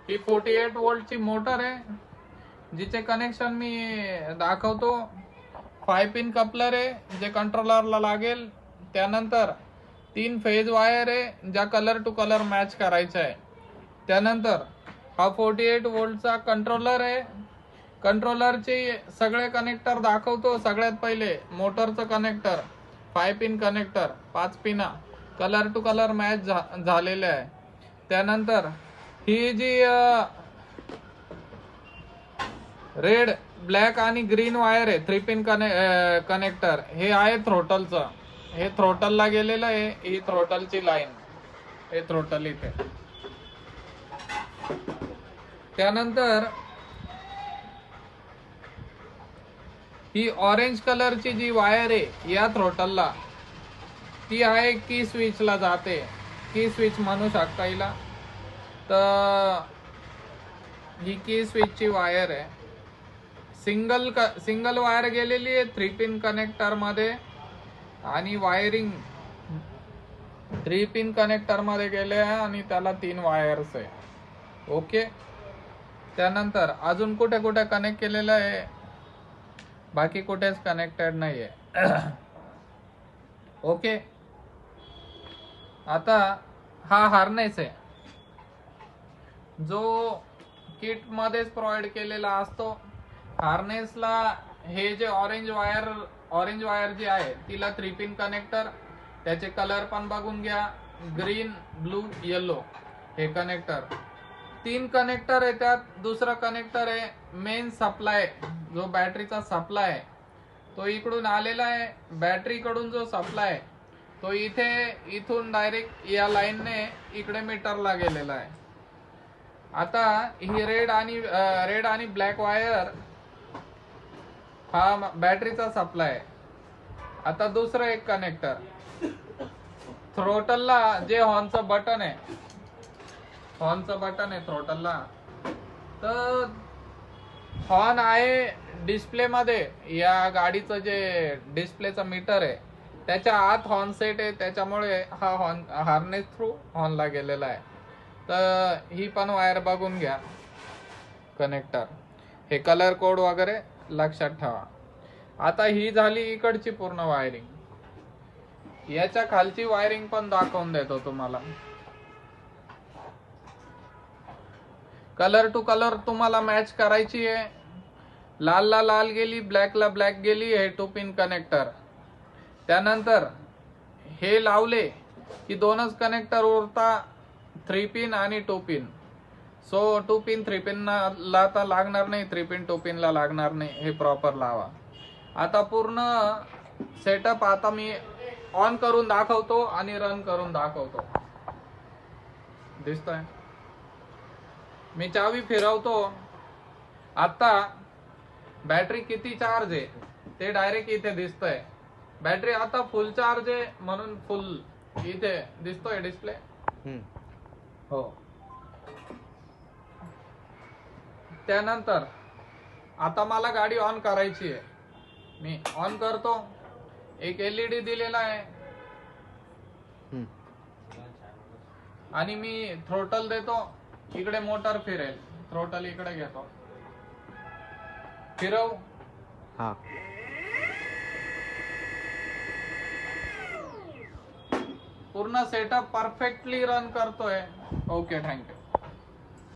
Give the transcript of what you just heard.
ही 48 वोल्टची motor आहे, जिचे connection मी दाखवतो. 5 पिन कपलर आहे जे कंट्रोलरला लागेल. त्यानंतर 3 फेज वायर आहे ज्या कलर टू कलर मॅच करायचा आहे. त्यानंतर हा 48 वोल्टचा कंट्रोलर आहे. कंट्रोलरचे सगळे कनेक्टर दाखवतो. सगळ्यात पहिले मोटरचं कनेक्टर 5 पिन कनेक्टर 5 पिना कलर टू कलर मॅच झालेले आहे. त्यानंतर ही जी रेड ब्लॅक आणि ग्रीन वायर आहे 3 पिन कनेक्टर, हे आहे थ्रोटलचं. हे थ्रोटलला गेलेलं आहे. ही थ्रोटलची लाईन, हे थ्रोटल इथे. त्यानंतर ही ऑरेंज कलरची जी वायर आहे या थ्रोटलला, ती आहे की स्विचला जाते. की स्विच म्हणू शकता हिला. तर ही की स्विचची वायर आहे. सिंगल वायर गेलेली आहे 3 पिन कनेक्टर मध्ये, आणि वायरिंग 3 पिन कनेक्टर मध्ये गेले आहे आणि त्याला 3 वायर्स आहे. ओके. त्यानंतर अजून कुठे कुठे कनेक्ट केलेलं आहे, बाकी कुठेच कनेक्टेड नाहीये. ओके. आता हा हार्नेस आहे जो किट मध्येच प्रोव्हाइड केलेला असतो. हार्नेसला हे जे ऑरेंज वायर जी आहे तिला 3 पिन कनेक्टर, त्याचे कलर पण बघून घ्या, ग्रीन ब्लू येलो हे कनेक्टर. 3 कनेक्टर आहे त्यात. दुसरं कनेक्टर आहे मेन सप्लाय, जो बॅटरीचा सप्लाय आहे तो इकडून आलेला आहे. बॅटरी कडून जो सप्लाय तो इथून डायरेक्ट या लाईनने इकडे मीटरला गेलेला आहे. आता ही रेड आणि ब्लॅक वायर हा बॅटरीचा सप्लाय आहे. आता दुसरं एक कनेक्टर थ्रोटलला, जे हॉर्नचं बटन आहे थ्रोटलला. तर हॉर्न आहे डिस्प्ले मध्ये. या गाडीचं जे डिस्प्लेचं मीटर आहे त्याच्या आत हॉर्न सेट आहे, त्याच्यामुळे हा हॉर्न हार्नेस थ्रू हॉर्नला गेलेला आहे. तर ही पण वायर बघून घ्या कनेक्टर. हे कलर कोड वगैरे लक्षात ठेवा. आता ही झाली इकडची पूर्ण वायरिंग. याच्या खालची वायरिंग पण दाखवून देतो तुम्हाला. कलर टू कलर तुम्हाला मॅच करायची आहे. लालला लाल गेली, ब्लॅकला ब्लॅक गेली, हे 2 पिन कनेक्टर. त्यानंतर हे लावले की 2च कनेक्टर उरता, 3 पिन आणि 2 पिन. सो 2 पिन 3 पिन ला तर लागणार नाही, 3 पिन 2 पिन ला लागणार नाही. हे प्रॉपर लावा. आता पूर्ण सेटअप आता मी ऑन करून दाखवतो आणि रन करून दाखवतो. दिसतोय? मी चावी फिरवतो. आता बॅटरी किती चार्ज आहे ते डायरेक्ट इथे दिसतंय. बॅटरी आता फुल चार्ज आहे म्हणून फुल इथे दिसतोय डिस्प्ले. हो. त्यानंतर आता मला गाडी ऑन करायची आहे. मी ऑन करतो. एक LED दिलेला आहे आणि मी थ्रोटल देतो. इकडे मोटर फिरेल. थ्रोटल इकडे घेतो. फिरव. हा. पूर्ण सेटअप परफेक्टली रन करतोय. Okay, thank you.